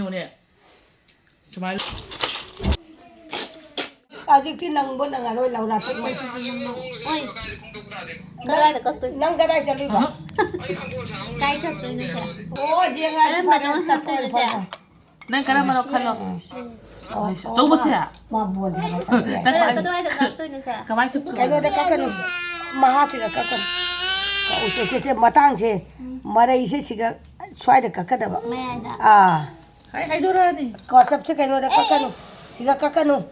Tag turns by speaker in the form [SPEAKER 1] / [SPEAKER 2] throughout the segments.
[SPEAKER 1] ꯅꯦ ꯁꯨꯃꯥꯏꯅ
[SPEAKER 2] ꯍꯧꯖꯤꯛꯇꯤ ꯅꯪꯕꯨ ꯅꯪꯉꯔꯣꯏ ꯂꯧꯔꯥ ꯆꯠꯂꯣꯏ
[SPEAKER 3] ꯀꯗꯥꯏꯗ ꯀꯛꯇꯣꯏꯅꯣ
[SPEAKER 2] ꯅꯪ ꯀꯗꯥꯏ ꯆꯠꯂꯤꯕ
[SPEAKER 3] ꯀꯥꯏ ꯀꯛꯇꯣꯏꯅꯣ ꯁꯦ
[SPEAKER 2] ꯑꯣ ꯖꯦꯡꯉꯥꯁꯤ ꯐꯔꯦ ꯆꯠꯄꯣꯏ ꯐꯔꯦ
[SPEAKER 1] ꯅꯪ ꯀꯔꯝꯕꯅꯣ ꯈꯜꯂꯣ ꯑꯆꯧꯕꯁꯦ
[SPEAKER 2] ꯃꯥ ꯕꯣꯜ ꯁꯥꯟꯅ ꯆꯠꯄ ꯌꯥꯏ
[SPEAKER 3] ꯀꯗꯥꯏꯗ ꯀꯛꯇꯣꯏꯅꯣ ꯁꯦ
[SPEAKER 1] ꯀꯃꯥꯏꯅ ꯆꯨꯞꯇꯣꯏꯅꯣ
[SPEAKER 2] ꯀꯩꯅꯣꯗ ꯀꯛꯀꯅꯨ ꯃꯍꯥꯁꯤꯒ ꯀꯛꯀꯅꯨ ꯀꯛꯎꯁꯦ ꯃꯇꯥꯡꯁꯦ ꯃꯔꯩꯁꯦ ꯁꯤꯒ ꯁ꯭ꯋꯥꯏꯗ ꯀꯛꯀꯗꯕ
[SPEAKER 3] ꯃꯌꯥꯏꯗ
[SPEAKER 1] ꯍꯥꯏꯗꯣꯔꯛꯑꯅꯤ
[SPEAKER 2] ꯀꯣꯆꯞꯁꯦ ꯀꯩꯅꯣꯗ ꯀꯛꯀꯅꯨ siga kakanu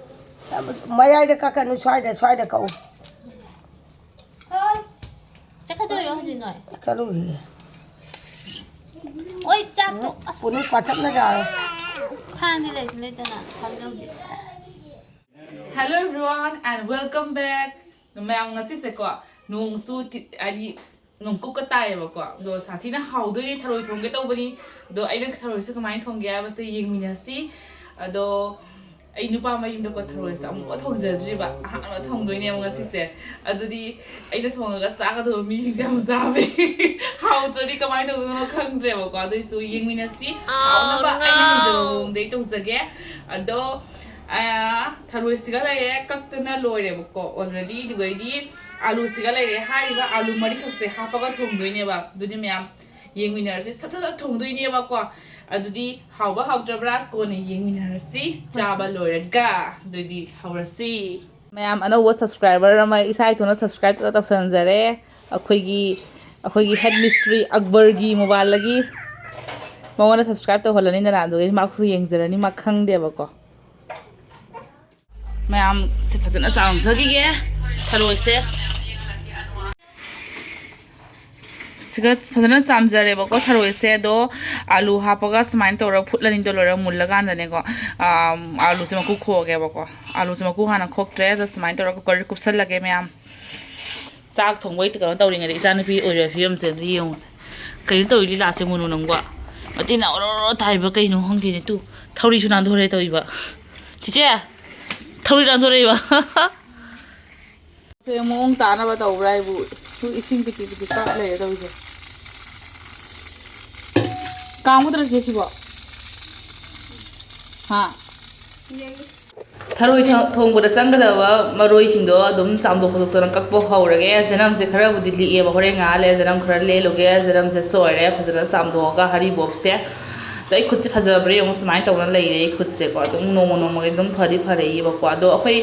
[SPEAKER 2] mayai da kakanu swai da kau
[SPEAKER 3] ꯆꯠꯀꯗꯣꯏꯔꯣ ꯍꯧꯖꯤꯛ ꯅꯣꯏ
[SPEAKER 2] chalu hi
[SPEAKER 3] oi ꯆꯥꯛꯇꯣ
[SPEAKER 2] puni kwachap na jaro
[SPEAKER 3] ꯐꯥꯟꯗꯤ ꯂꯩꯁꯨ ꯂꯩꯇꯅ ꯍꯧꯖꯤꯛ
[SPEAKER 1] Hello everyone and welcome back. ꯃꯌꯥꯝ ꯉꯁꯤꯁꯦꯀꯣ ꯅꯣꯡꯁꯨ ꯍꯥꯏꯗꯤ ꯅꯣꯡꯀꯨꯞꯀ ꯇꯥꯏꯌꯦꯕꯀꯣ ꯑꯗꯣ ꯁꯥꯊꯤꯅ ꯍꯥꯎꯗꯣꯏꯅꯦ ꯊꯔꯣꯏ ꯊꯣꯡꯒꯦ ꯇꯧꯕꯅꯤ ꯑꯗꯣ ꯑꯩꯅ ꯊꯔꯣꯏꯁꯦ ꯀꯃꯥꯏꯅ ꯊꯣꯡꯒꯦ ꯍꯥꯏꯕꯁꯦ ꯌꯦꯡꯃꯤꯟꯅꯁꯤ ꯑꯗꯣ ꯑꯩ ꯅꯨꯄꯥ ꯃꯌꯨꯝꯗꯀꯣ ꯊꯔꯣꯏꯁꯦ ꯑꯃꯨꯛꯀ ꯊꯣꯡꯖꯗ꯭ꯔꯤꯕ ꯑꯍꯥꯟꯕ ꯊꯣꯡꯗꯣꯏꯅꯦꯕ ꯉꯁꯤꯁꯦ ꯑꯗꯨꯗꯤ ꯑꯩꯅ ꯊꯣꯡꯉꯒ ꯆꯥꯒꯗꯕ ꯃꯤꯁꯤꯡꯁꯦ ꯌꯥꯝ ꯆꯥꯕ ꯍꯥꯎꯇ꯭ꯔꯗꯤ ꯀꯃꯥꯏꯅ ꯇꯧꯗꯣꯏꯅꯣ ꯈꯪꯗ꯭ꯔꯦꯕꯀꯣ ꯑꯗꯨꯏꯁꯨ ꯌꯦꯡꯃꯤꯟꯅꯁꯤ ꯍꯥꯎꯅꯕ ꯑꯩꯅ ꯍꯩꯖꯕ ꯃꯑꯣꯡꯗꯩ ꯇꯧꯖꯒꯦ ꯑꯗꯣ ꯊꯔꯣꯏꯁꯤꯒ ꯂꯩꯔꯦ ꯀꯛꯇꯅ ꯂꯣꯏꯔꯦꯕꯀꯣ ꯑꯣꯜꯔꯦꯗꯤ ꯑꯗꯨꯒꯩꯗꯤ ꯑꯂꯨꯁꯤꯒ ꯂꯩꯔꯦ ꯍꯥꯏꯔꯤꯕ ꯑꯂꯨ ꯃꯔꯤꯈꯛꯁꯦ ꯍꯥꯞꯄꯒ ꯊꯣꯡꯗꯣꯏꯅꯦꯕ ꯑꯗꯨꯗꯤ ꯃꯌꯥꯝ ꯌꯦꯡꯃꯤꯟꯅꯔꯁꯤ ꯁꯠ ꯁꯠ ꯊꯣꯡꯗꯣꯏꯅꯦꯕꯀꯣ ꯑꯗꯨꯗꯤ ꯍꯥꯎꯕ ꯍꯥꯎꯇ꯭ꯔꯕ꯭ꯔꯥ ꯀꯣꯟꯅ ꯌꯦꯡꯃꯤꯟꯅꯔꯁꯤ ꯆꯥꯕ ꯂꯣꯏꯔꯒ ꯑꯗꯨꯗꯤ ꯍꯧꯔꯁꯤ ꯃꯌꯥꯝ ꯑꯅꯧꯕ ꯁꯕꯁꯀ꯭ꯔꯥꯏꯕꯔ ꯑꯃ ꯏꯁꯥ ꯏꯊꯣꯟꯅ ꯁꯕꯁꯀ꯭ꯔꯥꯏꯕ ꯇꯧꯁꯟꯖꯔꯦ ꯑꯩꯈꯣꯏꯒꯤ ꯍꯦꯗ ꯃꯤꯁꯇ꯭ꯔꯤ ꯑꯛꯕꯔꯒꯤ ꯃꯣꯕꯥꯏꯜꯗꯒꯤ ꯃꯉꯣꯟꯗ ꯁꯕꯁꯀ꯭ꯔꯥꯏꯕ ꯇꯧꯍꯜꯂꯅꯤꯗꯅ ꯑꯗꯨꯒ ꯃꯥꯁꯨ ꯌꯦꯡꯖꯔꯅꯤ ꯃꯥ ꯈꯪꯗꯦꯕꯀꯣ ꯃꯌꯥꯝ ꯐꯖꯅ ꯆꯥꯝꯖꯈꯤꯒꯦ ꯊꯔꯣꯏꯁꯦ siga fazana samjarebako tharoi do alu hapaga sumain tora phutlani to lora mullagandane ko alu se maku khoge bako alu se maku hana khoktre da sumain tora kukkar kupsal lage myam chak thongbai to kano tawringa de ichana pi oire fiam se yong kain to ili la se munu nangwa atina oro thaiba kaino hongdi ne tu thauri sunan dhore toiba chiche thauri ran dhore ba se mong ta na ba tawra ibu tu ising piti piti ka le da uje कामुद्र जेसिबो हा थरोई थोंबदा चंगदबा मरोई सिंगदो अदुम चामदो खदोक्तन कक्पो हौरगे जनम से खरा बुदि लिएबा होरे ngaले जनम खरा लेलोगे जनम से सोरे फजरा चामदोगा Hari बोपसे दai khutse phajabरे yong smai tawna leire khutse ko adum nomo nomo edum phari phare iba ko ado akhoi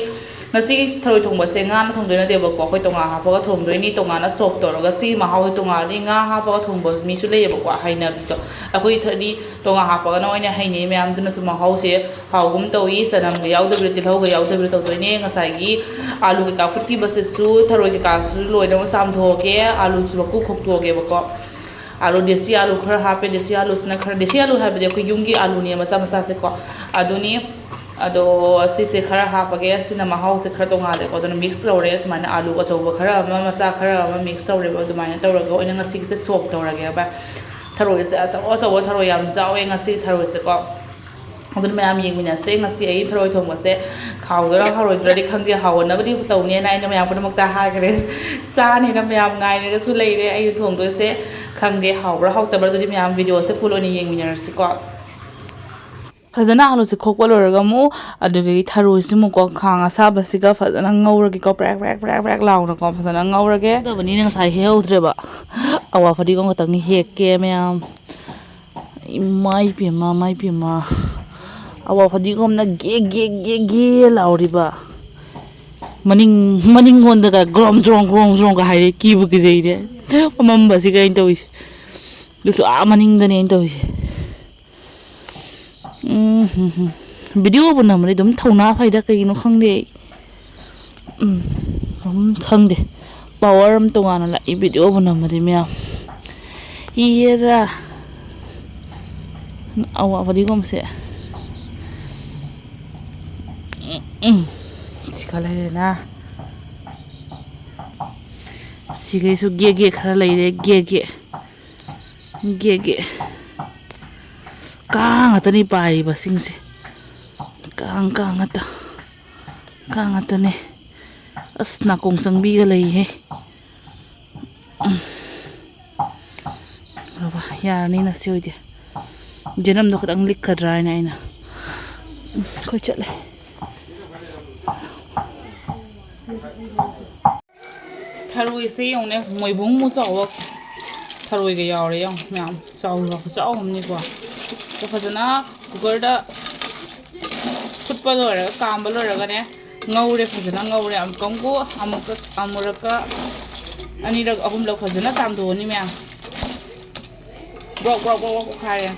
[SPEAKER 1] ngasi tharoi thongba se nga na thongdoina deba ko akhoi tonga ha phaga thongdoini tonga na sok toroga si mahau tonga ni nga ha phaga thongba mi su leiba ko haina bito akhoi thadi tonga ha phaga na oina haine myam duna su mahau se haugum tawi sanam ga yaudabri tilhauga yaudabri tawdoine ngasai gi alu ka phutti base su tharoi ka su loina sam thoge alu su ku khoktoge ba ko alu desi alu khara hape desi alu sna khara desi alu hape de ko yungi alu ni macha macha se ko aduni ado asi se khara hapage asina mahau se khara tonga de ko don mix lore asmana alu ko choba khara ama macha khara ama mix tawre ba dumai tawraga oina ngasi se sok tawrage ba tharoi se achaw tharoi yam jawe ngasi tharoi se ko adun mayam yengmina se ngasi ai tharoi thongba se khawdora haroi dri khangge hawana badi tawne na ina mayam puna makta ha gre cha ni na mayam ngai ne su leire ai thongdo se khangde hawra hawtabra dudi mayam video se full oni yengmina se ko fazana alu se khokpa loraga mu adugi tharoi simu ko khanga sabasiga fazana ngauragi ko prak prak prak prak launa ko fazana ngaurage dabani ne ngasai heudreba awa fadi ko ngotang hekke mayam mai pima awa fadi ko na ge lauriba maning honda ga grom drong ga haire kibu ki jeire mamba si ga intois dusu amaning da ne intois video buna mari dum thona phaida kai no khangde khangde power am tongana la I video buna mari mya iyera awa fadi kom se sikala na sigai su ge khara leire ge kang atani pari basingse kang atane asna kong sangbi ga lei he baba yarani na siode ꯖꯦꯅꯝꯗꯣ ꯈꯤꯇꯪ ꯂꯤꯛꯀꯗ꯭ꯔꯥ ꯍꯥꯏꯅ ꯑꯩꯅ ꯑꯩꯈꯣꯏ ꯆꯠꯂꯦ ꯊꯔꯣꯏꯁꯦ ꯌꯦꯡꯉꯨꯅꯦ ꯃꯣꯏꯕꯨꯡꯃꯨꯛ ꯆꯥꯎꯕ ꯊꯔꯣꯏꯒ ꯌꯥꯎꯔꯦ ꯌꯦꯡꯉꯨ ꯃꯌꯥꯝ ꯆꯥꯎꯕ ꯈꯨꯆꯥꯎ ꯑꯃꯅꯤꯀꯣ ꯐꯖꯅ ꯀꯨꯀꯔꯗ ꯐꯨꯠꯄ ꯂꯣꯏꯔꯒ ꯀꯥꯝꯕ ꯂꯣꯏꯔꯒꯅꯦ ꯉꯧꯔꯦ ꯐꯖꯅ ꯉꯧꯔꯦ ꯑꯃꯨꯔꯛꯀ ꯑꯅꯤꯔꯛ ꯑꯍꯨꯝꯂꯛ ꯐꯖꯅ ꯆꯥꯝꯊꯣꯛꯑꯅꯤ ꯃꯌꯥꯝ ꯒ꯭ꯔꯣꯛ ꯒ꯭ꯔꯣꯛ ꯒ꯭ꯔꯣꯛ ꯈꯥꯏꯔꯦ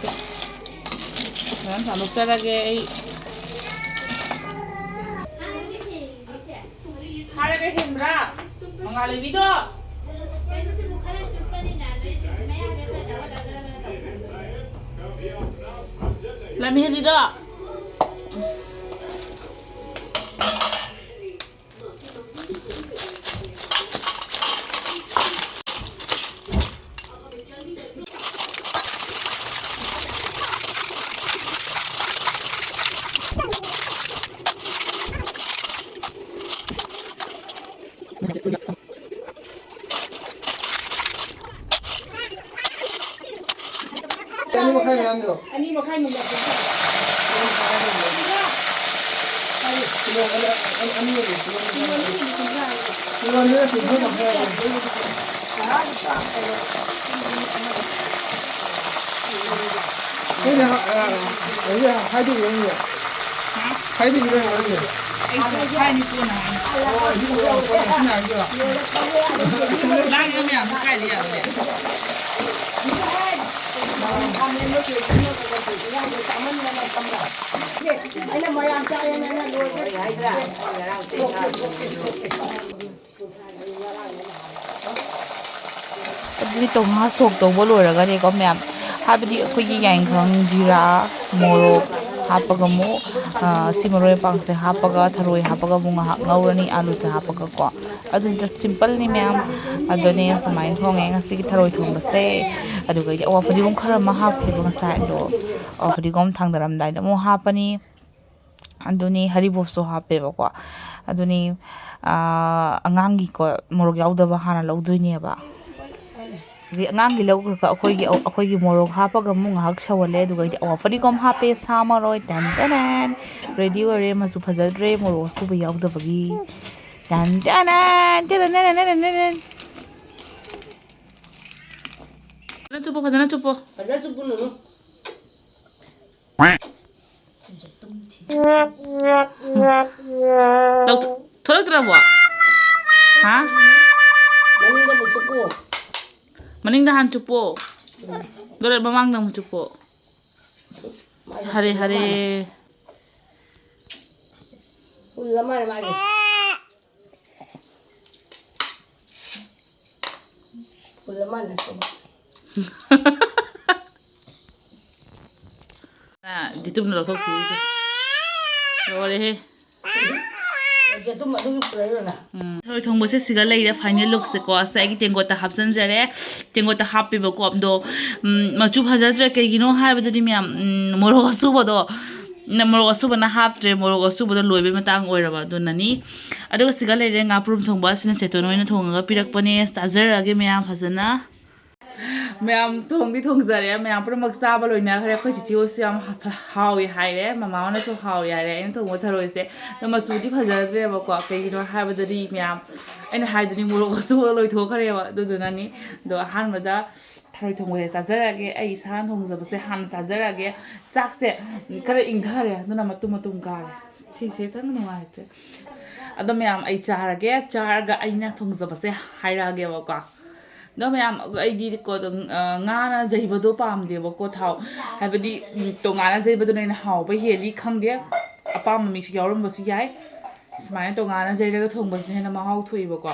[SPEAKER 1] ꯐꯖꯅ ꯆꯥꯝꯊꯣꯛꯆꯔꯒꯦ ꯑꯩ ꯈꯥꯏꯔꯒ ꯍꯦꯟꯕ꯭ꯔꯥ ꯃꯉꯥꯜꯂꯩꯕꯤꯗꯣ ꯂꯝꯍꯦꯜꯂꯤꯗꯣ ꯑꯅꯤ ꯃꯈꯥꯏ
[SPEAKER 2] ꯑꯩꯅ ꯃꯌꯥꯝ ꯆꯥꯏꯌꯦꯅ ꯂꯣꯏꯈ꯭ꯔꯦ ꯍꯥꯏꯗ꯭ꯔꯥ
[SPEAKER 1] ꯑꯗꯨꯗꯤ ꯇꯣꯉꯥ ꯁꯣꯛ ꯇꯧꯕ ꯂꯣꯏꯔꯒꯅꯦꯀꯣ ꯃꯌꯥꯝ ꯍꯥꯏꯕꯗꯤ ꯑꯩꯈꯣꯏꯒꯤ ꯌꯥꯏꯉꯪ ꯖꯤꯔꯥ ꯃꯣꯔꯣꯛ ꯍꯥꯞꯄꯒ ꯑꯃꯨꯛ ꯁꯤ ꯃꯔꯣꯏ ꯃꯄꯥꯡꯁꯦ ꯍꯥꯞꯄꯒ ꯊꯔꯣꯏ ꯍꯥꯞꯄꯒ ꯑꯃꯨꯛ ꯉꯥꯏꯍꯥꯛ ꯉꯧꯔꯅꯤ ꯑꯥꯂꯨꯁꯦ ꯍꯥꯞꯄꯒꯀꯣ ꯑꯗꯨ ꯖꯁ ꯁꯤꯝꯄꯜꯅꯤ ꯃꯌꯥꯝ ꯑꯗꯨꯅꯦ ꯁꯨꯃꯥꯏꯅ ꯊꯣꯡꯉꯦ ꯉꯁꯤꯒꯤ ꯊꯔꯣꯏ ꯊꯣꯡꯕꯁꯦ ꯑꯗꯨꯒ ꯑꯩꯗꯤ ꯑꯋꯥ ꯐꯗꯤꯒꯣꯝ ꯈꯔ ꯑꯃ ꯍꯥꯞꯈ꯭ꯔꯦꯕ ꯉꯁꯥꯏ ꯑꯗꯣ ꯑꯋꯥ ꯐꯗꯤꯒꯣꯝ ꯊꯥꯡꯗꯔꯝꯗꯥꯏꯗ ꯑꯃꯨꯛ ꯍꯥꯞꯄꯅꯤ ꯑꯗꯨꯅꯤ ꯍꯔꯤꯕꯣꯞꯁꯨ ꯍꯥꯞꯄꯦꯕꯀꯣ ꯑꯗꯨꯅꯤ ꯑꯉꯥꯡꯒꯤꯀꯣ ꯃꯣꯔꯣꯛ ꯌꯥꯎꯗꯕ ꯍꯥꯟꯅ ꯂꯧꯗꯣꯏꯅꯦꯕ ꯑꯗꯩ ꯑꯉꯥꯡꯒꯤ ꯂꯧꯈ꯭ꯔꯒ ꯑꯩꯈꯣꯏꯒꯤ ꯃꯣꯔꯣꯛ ꯍꯥꯞꯄꯒ ꯑꯃꯨꯛ ꯉꯥꯏꯍꯥꯛ ꯁꯧꯍꯜꯂꯦ ꯑꯗꯨꯒ ꯑꯩꯗꯤ ꯑꯋꯥ ꯐꯗꯤꯒꯣꯝ ꯍꯥꯞꯄꯦ ꯁꯥ ꯃꯔꯣꯏ ꯇꯦꯟ ꯇꯦꯟ ꯔꯦꯗꯤ ꯑꯣꯏꯔꯦ ꯃꯆꯨ ꯐꯖꯗ꯭ꯔꯦ ꯃꯣꯔꯣꯛ ꯑꯁꯨꯕ ꯌꯥꯎꯗꯕꯒꯤ ꯇꯦꯟ ꯇꯦꯟ ꯐꯖꯅ ꯆꯨꯞꯄꯣ
[SPEAKER 2] ꯐꯖꯅ ꯆꯨꯞꯄꯨꯅꯨ
[SPEAKER 1] ꯊꯣꯛꯂꯛꯇ꯭ꯔꯕꯣ ꯍꯥ
[SPEAKER 2] ꯃꯅꯤꯡꯗ ꯑꯃꯨꯛ ꯆꯨꯞꯄꯨ
[SPEAKER 1] ꯃꯅꯤꯡꯗ ꯍꯥꯟ ꯆꯨꯞꯄꯣ ꯗꯣꯔꯦ ꯃꯃꯥꯡꯗ ꯑꯃꯨꯛ ꯆꯨꯞꯄꯣ
[SPEAKER 2] ꯃꯥꯏꯗ
[SPEAKER 1] ꯍꯔꯦ
[SPEAKER 2] ꯄꯨꯜꯂ
[SPEAKER 1] ꯍꯔꯦ
[SPEAKER 2] ꯃꯥꯜꯂꯦ ꯄꯨꯜꯂ ꯃꯥꯜꯂꯦ ꯃꯥꯏꯗ ꯄꯨꯜꯂ ꯃꯥꯜꯂꯦ
[SPEAKER 1] ꯖꯤꯇꯨꯝꯅ ꯂꯧꯊꯣꯛꯄꯤꯔꯤꯁꯦ ꯂꯣꯏꯔꯦꯍꯦ
[SPEAKER 2] ꯖꯦꯇꯨꯝ ꯑꯗꯨꯒꯤ ꯄꯨꯔꯛꯏꯔꯣ
[SPEAKER 1] ꯊꯔꯣꯏ ꯊꯣꯡꯕꯁꯦ ꯁꯤꯒ ꯂꯩꯔꯦ ꯐꯥꯏꯅꯦꯜ ꯂꯨꯛꯁꯦꯀꯣ ꯑꯁ ꯑꯩꯒꯤ ꯇꯦꯡꯀꯣꯠꯇ ꯍꯥꯞꯆꯤꯟꯖꯔꯦ ꯇꯦꯡꯀꯣꯠꯇ ꯍꯥꯞꯄꯤꯕꯀꯣ ꯑꯗꯣ ꯃꯆꯨ ꯐꯖꯗ꯭ꯔꯦ ꯀꯩꯒꯤꯅꯣ ꯍꯥꯏꯕꯗꯗꯤ ꯃꯌꯥꯝ ꯃꯣꯔꯣꯛ ꯑꯁꯨꯕꯗꯣ ꯃꯣꯔꯣꯛ ꯑꯁꯨꯕꯅ ꯍꯥꯞꯇ꯭ꯔꯦ ꯃꯣꯔꯣꯛ ꯑꯁꯨꯕꯗꯣ ꯂꯣꯏꯕꯩ ꯃꯇꯥꯡ ꯑꯣꯏꯔꯕ ꯑꯗꯨꯅꯅꯤ ꯑꯗꯨꯒ ꯁꯤꯒ ꯂꯩꯔꯦ ꯉꯥꯄ꯭ꯔꯨꯝ ꯊꯣꯡꯕ ꯑꯁꯤꯅ ꯆꯦꯇꯣꯟ ꯑꯣꯏꯅ ꯊꯣꯡꯉꯒ ꯄꯤꯔꯛꯄꯅꯦ ꯆꯥꯖꯔꯛꯑꯒꯦ ꯃꯌꯥꯝ ꯐꯖꯅ ꯃꯌꯥꯝ ꯊꯣꯡꯖꯔꯦ ꯃꯌꯥꯝ ꯄꯨꯝꯅꯃꯛ ꯆꯥꯕ ꯂꯣꯏꯅꯈ꯭ꯔꯦ ꯑꯩꯈꯣꯏ ꯆꯤꯆꯦ ꯍꯣꯏꯁꯨ ꯌꯥꯝ ꯍꯥꯎꯏ ꯍꯥꯏꯔꯦ ꯃꯃꯥ ꯍꯣꯏꯅꯁꯨ ꯍꯥꯎꯏ ꯍꯥꯏꯔꯦ ꯑꯩꯅ ꯊꯣꯡꯕ ꯊꯔꯣꯏꯁꯦ ꯑꯗꯣ ꯃꯆꯨꯗꯤ ꯐꯖꯗ꯭ꯔꯦꯕꯀꯣ ꯀꯩꯒꯤꯅꯣ ꯍꯥꯏꯕꯗꯗꯤ ꯃꯌꯥꯝ ꯑꯩꯅ ꯍꯥꯏꯗꯨꯅꯤ ꯃꯣꯔꯣꯛ ꯑꯁꯨꯕ ꯂꯣꯏꯊꯣꯛꯈ꯭ꯔꯦꯕ ꯑꯗꯨꯗꯨꯅꯅꯤ ꯑꯗꯣ ꯑꯍꯥꯟꯕꯗ ꯊꯔꯣꯏ ꯊꯣꯡꯕꯁꯦ ꯆꯥꯖꯔꯛꯑꯒꯦ ꯑꯩ ꯏꯁꯥꯅ ꯊꯣꯡꯖꯕꯁꯦ ꯍꯥꯟꯅ ꯆꯥꯖꯔꯛꯑꯒꯦ ꯆꯥꯛꯁꯦ ꯈꯔ ꯏꯪꯊꯔꯦ ꯑꯗꯨꯅ ꯃꯇꯨꯝ ꯀꯥꯔꯦ ꯁꯤꯁꯦ ꯈꯤꯇꯪ ꯅꯨꯡꯉꯥꯏꯇ꯭ꯔꯦ ꯑꯗꯣ ꯃꯌꯥꯝ ꯑꯩ ꯆꯥꯔꯒ ꯑꯩꯅ ꯊꯣꯡꯖꯕꯁꯦ ꯍꯥꯏꯔꯛꯑꯒꯦꯕꯀꯣ ꯑꯗꯣ ꯃꯌꯥꯝ ꯑꯩꯗꯤꯀꯣ ꯉꯥꯅ ꯌꯩꯕꯗꯣ ꯄꯥꯝꯗꯦꯕꯀꯣ ꯊꯥꯎ ꯍꯥꯏꯕꯗꯤ ꯇꯣꯉꯥꯟꯅ ꯌꯩꯕꯗꯨꯅ ꯑꯩꯅ ꯍꯥꯎꯕ ꯍꯦꯜꯂꯤ ꯈꯪꯗꯦ ꯑꯄꯥꯝꯕ ꯃꯤꯁꯨ ꯌꯥꯎꯔꯝꯕꯁꯨ ꯌꯥꯏ ꯁꯨꯃꯥꯏꯅ ꯇꯣꯉꯥꯟꯅ ꯌꯩꯔꯒ ꯊꯣꯡꯕꯁꯤꯅ ꯍꯦꯟꯅ ꯃꯍꯥꯎ ꯊꯣꯛꯏꯕꯀꯣ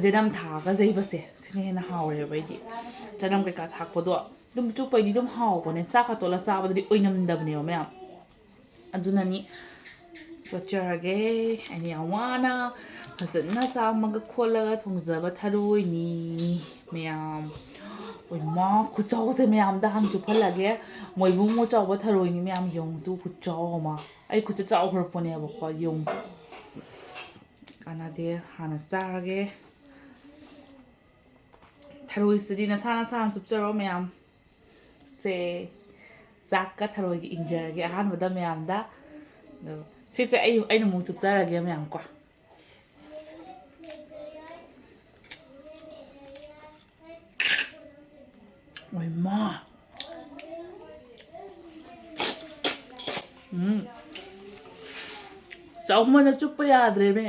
[SPEAKER 1] ꯖꯦꯔꯝ ꯊꯥꯛꯑꯒ ꯌꯩꯕꯁꯦ ꯁꯤꯅ ꯍꯦꯟꯅ ꯍꯥꯎꯔꯦꯕ ꯑꯩꯗꯤ ꯆꯅꯝ ꯀꯩꯀꯥ ꯊꯥꯛꯄꯗꯣ ꯑꯗꯨꯝ ꯆꯨꯞꯄꯩꯗꯤ ꯑꯗꯨꯝ ꯍꯥꯎꯕꯅꯦ ꯆꯥꯛꯀ ꯇꯣꯠꯂ ꯆꯥꯕꯗꯗꯤ ꯑꯣꯏꯅꯝꯗꯕꯅꯦꯕ ꯃꯌꯥꯝ ꯑꯗꯨꯅꯅꯤ ꯇꯣꯠꯆꯔꯒꯦ ꯑꯩꯅ ꯌꯥꯝ ꯋꯥꯅ ꯐꯖꯅ ꯆꯥꯝꯃꯒ ꯈꯣꯠꯂꯒ ꯊꯣꯡꯖꯕ ꯊꯔꯣꯏꯅꯤ ꯃꯌꯥꯝ ꯃꯥ ꯈꯨꯆꯥꯎꯁꯦ ꯃꯌꯥꯝꯗ ꯍꯥꯟ ꯆꯨꯞꯍꯜꯂꯒꯦ ꯃꯣꯏꯕꯨꯡꯃꯨꯛ ꯆꯥꯎꯕ ꯊꯔꯣꯏꯅꯤ ꯃꯌꯥꯝ ꯌꯦꯡꯉꯨꯇꯨ ꯈꯨꯆꯥꯎ ꯑꯃ ꯑꯩ ꯈꯨꯠꯁꯦ ꯆꯥꯎꯈ꯭ꯔꯄꯣꯠꯅꯦꯕꯀꯣ ꯌꯦꯡꯉꯨ ꯀꯥꯟꯅꯗꯦ ꯍꯥꯟꯅ ꯆꯥꯔꯒꯦ ꯊꯔꯣꯏꯁꯤꯗꯤ ꯅꯁꯥ ꯅꯁꯥꯅ ꯆꯨꯞꯆꯔꯣ ꯃꯌꯥꯝ ꯁꯦ ꯆꯥꯛꯀ ꯊꯔꯣꯏꯒ ꯏꯪꯖꯔꯒꯦ ꯑꯍꯥꯟꯕꯗ ꯃꯌꯥꯝꯗ ꯑꯗꯣ ꯁꯤꯁꯦ ꯑꯩꯅ ꯑꯃꯨꯛ ꯆꯨꯞꯆꯔꯒꯦ ꯃꯌꯥꯝ ꯀꯣ ꯃꯥ ꯆꯥꯎꯃꯟꯅ ꯆꯨꯞꯄ ꯌꯥꯗ꯭ꯔꯦꯃꯦ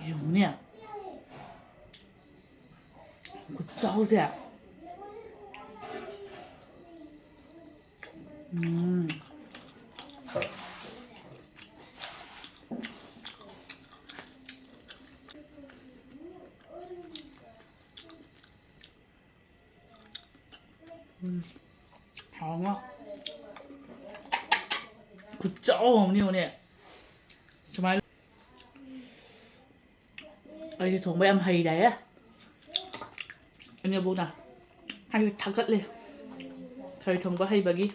[SPEAKER 1] ꯌꯦꯡꯉꯨꯅꯦ ꯈꯨꯠꯆꯥꯎꯁꯦ 하나 굿쩌오니 정말 이게 정말 ям 하이라야 anh bố nào hay thắng cất lên thời thông có hay bà ghi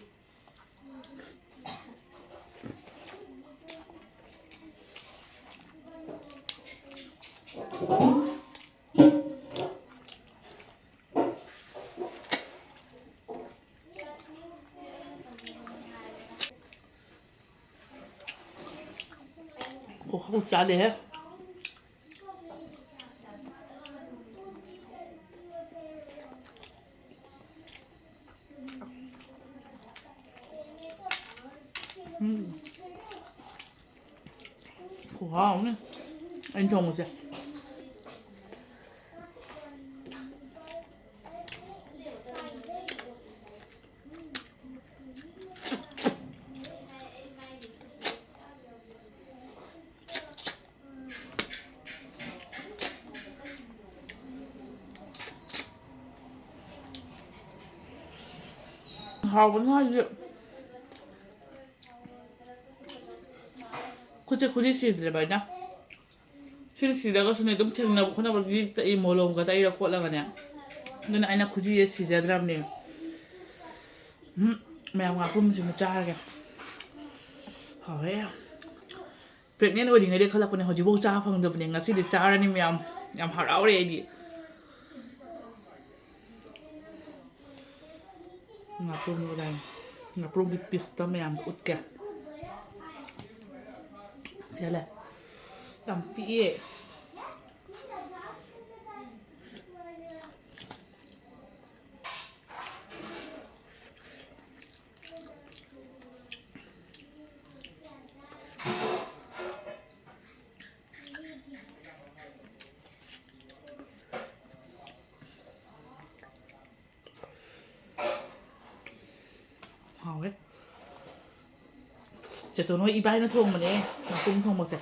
[SPEAKER 1] không giá để hết wow nè anh trồng một gì hào vẫn ngon vậy 굳이 시들 말이야. 시다가 손에 좀 태어나고 하나만 이 몰롱가 이라 콜라가냐. 근데 아이나 굳이 시자드랍네. 매운 거 뿜으면 짜게. 허야. pregnant wedding ấy đi khơi lạc bên này họ chỉ bố cha phong được bên này ngã sĩ để cha ra nên em hào áo đây đi. Ngã 뿜 vào đây. Ngã 뿜 đi pista em út kẹt. Xem này, làm pí hào ấy. Chỉ tôi nói ibay nó thùng mà nè, nó cũng thùng một sẻ.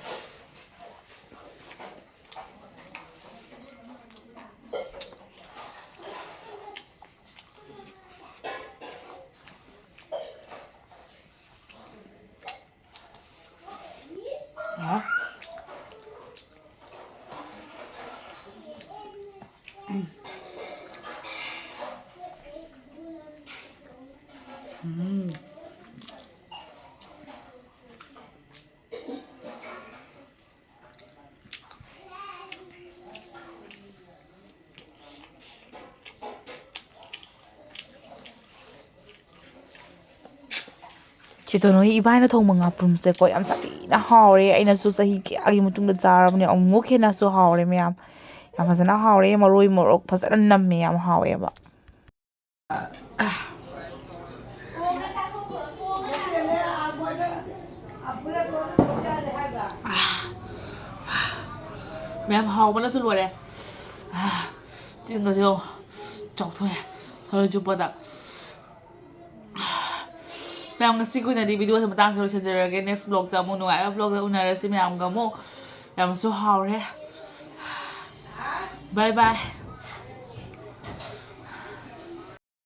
[SPEAKER 1] Đó. Chị tôi nói ibay nó thong mga prums ko yam sabi na hawre ay na su sahi kaya mutung na jarab ni ang mukhe na su hawre miyam yam fazana hawre maroi morok fazana nam miyam hawre ba miyam haw ba na su luwa de 진짜 저 적토야 더 주보다 Mèo ngasi ko na di video sa matang karo sa jarage next vlog ta mo nuai vlog ta unara si mèo ngamo yam so hawre bye bye